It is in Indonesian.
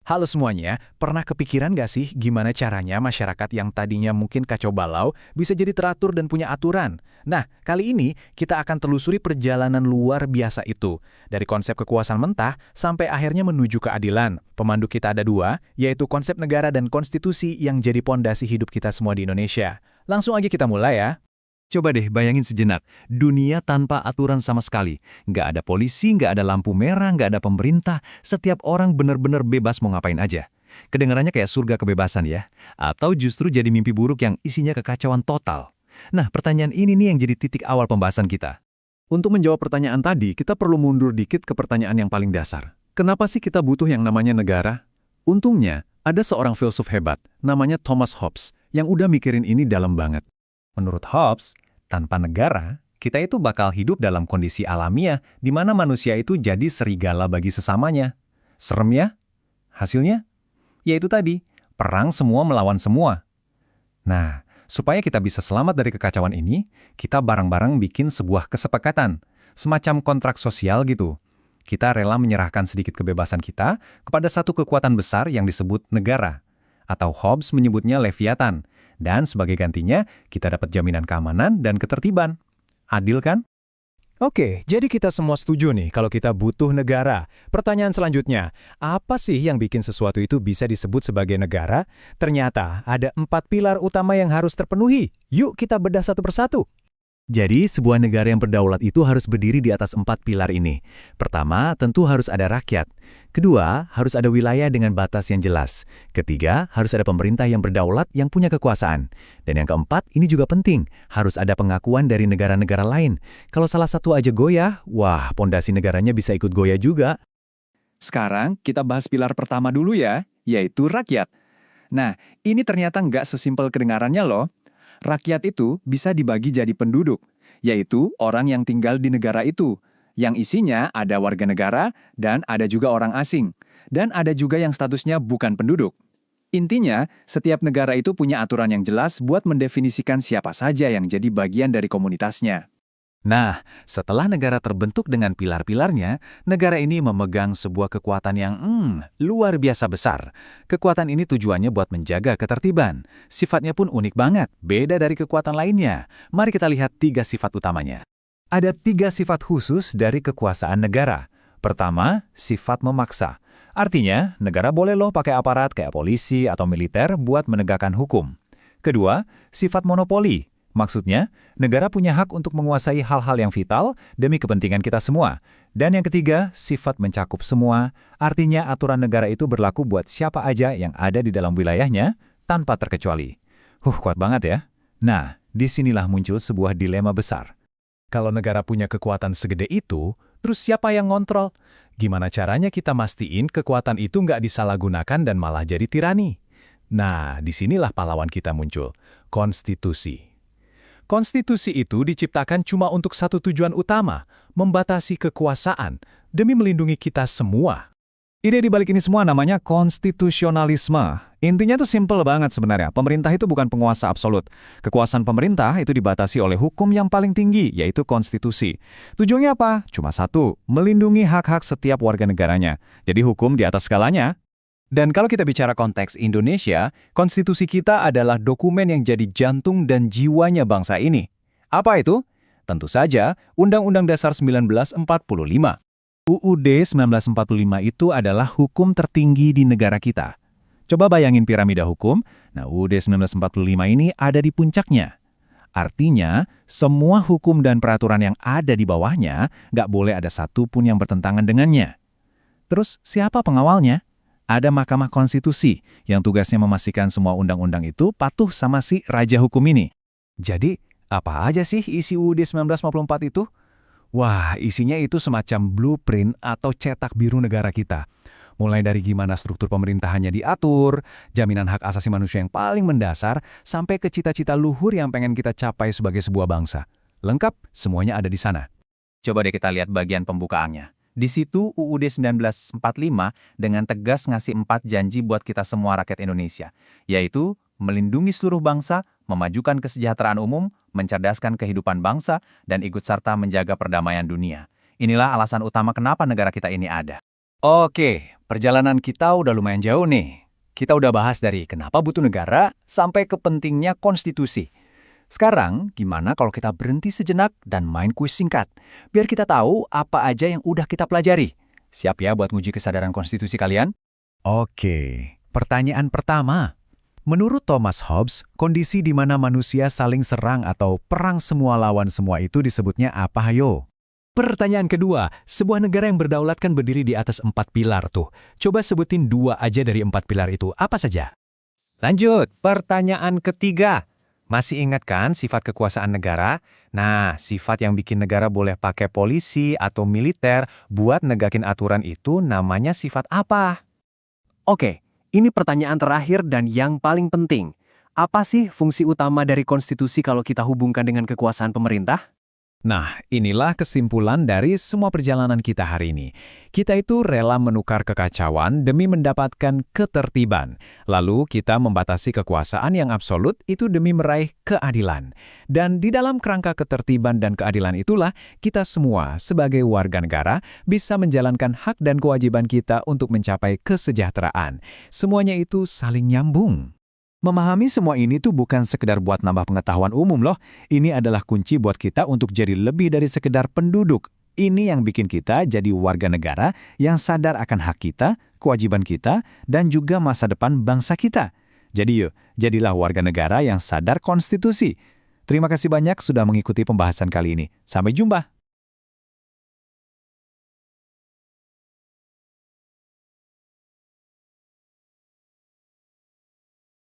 Halo semuanya, pernah kepikiran gak sih gimana caranya masyarakat yang tadinya mungkin kacau balau bisa jadi teratur dan punya aturan? Nah, kali ini kita akan telusuri perjalanan luar biasa itu. Dari konsep kekuasaan mentah sampai akhirnya menuju keadilan. Pemandu kita ada dua, yaitu konsep negara dan konstitusi yang jadi pondasi hidup kita semua di Indonesia. Langsung aja kita mulai ya. Coba deh bayangin sejenak, dunia tanpa aturan sama sekali. Nggak ada polisi, nggak ada lampu merah, nggak ada pemerintah, setiap orang benar-benar bebas mau ngapain aja. Kedengarannya kayak surga kebebasan ya? Atau justru jadi mimpi buruk yang isinya kekacauan total? Nah, pertanyaan ini nih yang jadi titik awal pembahasan kita. Untuk menjawab pertanyaan tadi, kita perlu mundur dikit ke pertanyaan yang paling dasar. Kenapa sih kita butuh yang namanya negara? Untungnya, ada seorang filsuf hebat, namanya Thomas Hobbes, yang udah mikirin ini dalam banget. Menurut Hobbes, tanpa negara, kita itu bakal hidup dalam kondisi alamiah di mana manusia itu jadi serigala bagi sesamanya. Serem ya? Hasilnya? Yaitu tadi, perang semua melawan semua. Nah, supaya kita bisa selamat dari kekacauan ini, kita bareng-bareng bikin sebuah kesepakatan, semacam kontrak sosial gitu. Kita rela menyerahkan sedikit kebebasan kita kepada satu kekuatan besar yang disebut negara. Atau Hobbes menyebutnya Leviathan. Dan sebagai gantinya, kita dapat jaminan keamanan dan ketertiban. Adil kan? Oke, jadi kita semua setuju nih kalau kita butuh negara. Pertanyaan selanjutnya, apa sih yang bikin sesuatu itu bisa disebut sebagai negara? Ternyata ada 4 pilar utama yang harus terpenuhi. Yuk kita bedah satu persatu. Jadi, sebuah negara yang berdaulat itu harus berdiri di atas 4 pilar ini. Pertama, tentu harus ada rakyat. Kedua, harus ada wilayah dengan batas yang jelas. Ketiga, harus ada pemerintah yang berdaulat yang punya kekuasaan. Dan yang keempat, ini juga penting, harus ada pengakuan dari negara-negara lain. Kalau salah satu aja goyah, wah, pondasi negaranya bisa ikut goyah juga. Sekarang kita bahas pilar pertama dulu ya, yaitu rakyat. Nah, ini ternyata nggak sesimpel kedengarannya loh. Rakyat itu bisa dibagi jadi penduduk, yaitu orang yang tinggal di negara itu, yang isinya ada warga negara dan ada juga orang asing, dan ada juga yang statusnya bukan penduduk. Intinya, setiap negara itu punya aturan yang jelas buat mendefinisikan siapa saja yang jadi bagian dari komunitasnya. Nah, setelah negara terbentuk dengan pilar-pilarnya, negara ini memegang sebuah kekuatan yang luar biasa besar. Kekuatan ini tujuannya buat menjaga ketertiban. Sifatnya pun unik banget, beda dari kekuatan lainnya. Mari kita lihat 3 sifat utamanya. Ada 3 sifat khusus dari kekuasaan negara. Pertama, sifat memaksa. Artinya, negara boleh loh pakai aparat kayak polisi atau militer buat menegakkan hukum. Kedua, sifat monopoli. Maksudnya, negara punya hak untuk menguasai hal-hal yang vital demi kepentingan kita semua. Dan yang ketiga, sifat mencakup semua. Artinya aturan negara itu berlaku buat siapa aja yang ada di dalam wilayahnya tanpa terkecuali. Kuat banget ya. Nah, disinilah muncul sebuah dilema besar. Kalau negara punya kekuatan segede itu, terus siapa yang ngontrol? Gimana caranya kita mastiin kekuatan itu nggak disalahgunakan dan malah jadi tirani? Nah, disinilah pahlawan kita muncul, konstitusi. Konstitusi itu diciptakan cuma untuk satu tujuan utama, membatasi kekuasaan demi melindungi kita semua. Ide di balik ini semua namanya konstitusionalisme. Intinya tuh simple banget sebenarnya. Pemerintah itu bukan penguasa absolut. Kekuasaan pemerintah itu dibatasi oleh hukum yang paling tinggi, yaitu konstitusi. Tujuannya apa? Cuma satu, melindungi hak-hak setiap warga negaranya. Jadi hukum di atas segalanya. Dan kalau kita bicara konteks Indonesia, konstitusi kita adalah dokumen yang jadi jantung dan jiwanya bangsa ini. Apa itu? Tentu saja, Undang-Undang Dasar 1945. UUD 1945 itu adalah hukum tertinggi di negara kita. Coba bayangin piramida hukum, nah UUD 1945 ini ada di puncaknya. Artinya, semua hukum dan peraturan yang ada di bawahnya nggak boleh ada satu pun yang bertentangan dengannya. Terus, siapa pengawalnya? Ada Mahkamah Konstitusi yang tugasnya memastikan semua undang-undang itu patuh sama si Raja Hukum ini. Jadi, apa aja sih isi UUD 1944 itu? Wah, isinya itu semacam blueprint atau cetak biru negara kita. Mulai dari gimana struktur pemerintahannya diatur, jaminan hak asasi manusia yang paling mendasar, sampai ke cita-cita luhur yang pengen kita capai sebagai sebuah bangsa. Lengkap, semuanya ada di sana. Coba deh kita lihat bagian pembukaannya. Di situ UUD 1945 dengan tegas ngasih 4 janji buat kita semua rakyat Indonesia, yaitu melindungi seluruh bangsa, memajukan kesejahteraan umum, mencerdaskan kehidupan bangsa, dan ikut serta menjaga perdamaian dunia. Inilah alasan utama kenapa negara kita ini ada. Oke, perjalanan kita udah lumayan jauh nih. Kita udah bahas dari kenapa butuh negara sampai ke pentingnya konstitusi. Sekarang, gimana kalau kita berhenti sejenak dan main kuis singkat? Biar kita tahu apa aja yang udah kita pelajari. Siap ya buat nguji kesadaran konstitusi kalian? Oke, pertanyaan pertama. Menurut Thomas Hobbes, kondisi di mana manusia saling serang atau perang semua lawan semua itu disebutnya apa, hayo? Pertanyaan kedua, sebuah negara yang berdaulat kan berdiri di atas 4 pilar tuh. Coba sebutin 2 aja dari 4 pilar itu, apa saja? Lanjut, pertanyaan ketiga. Masih ingat kan sifat kekuasaan negara? Nah, sifat yang bikin negara boleh pakai polisi atau militer buat negakin aturan itu namanya sifat apa? Oke, ini pertanyaan terakhir dan yang paling penting. Apa sih fungsi utama dari konstitusi kalau kita hubungkan dengan kekuasaan pemerintah? Nah, inilah kesimpulan dari semua perjalanan kita hari ini. Kita itu rela menukar kekacauan demi mendapatkan ketertiban. Lalu kita membatasi kekuasaan yang absolut itu demi meraih keadilan. Dan di dalam kerangka ketertiban dan keadilan itulah kita semua sebagai warga negara bisa menjalankan hak dan kewajiban kita untuk mencapai kesejahteraan. Semuanya itu saling nyambung. Memahami semua ini tuh bukan sekedar buat nambah pengetahuan umum loh. Ini adalah kunci buat kita untuk jadi lebih dari sekedar penduduk. Ini yang bikin kita jadi warga negara yang sadar akan hak kita, kewajiban kita, dan juga masa depan bangsa kita. Jadi yuk, jadilah warga negara yang sadar konstitusi. Terima kasih banyak sudah mengikuti pembahasan kali ini. Sampai jumpa.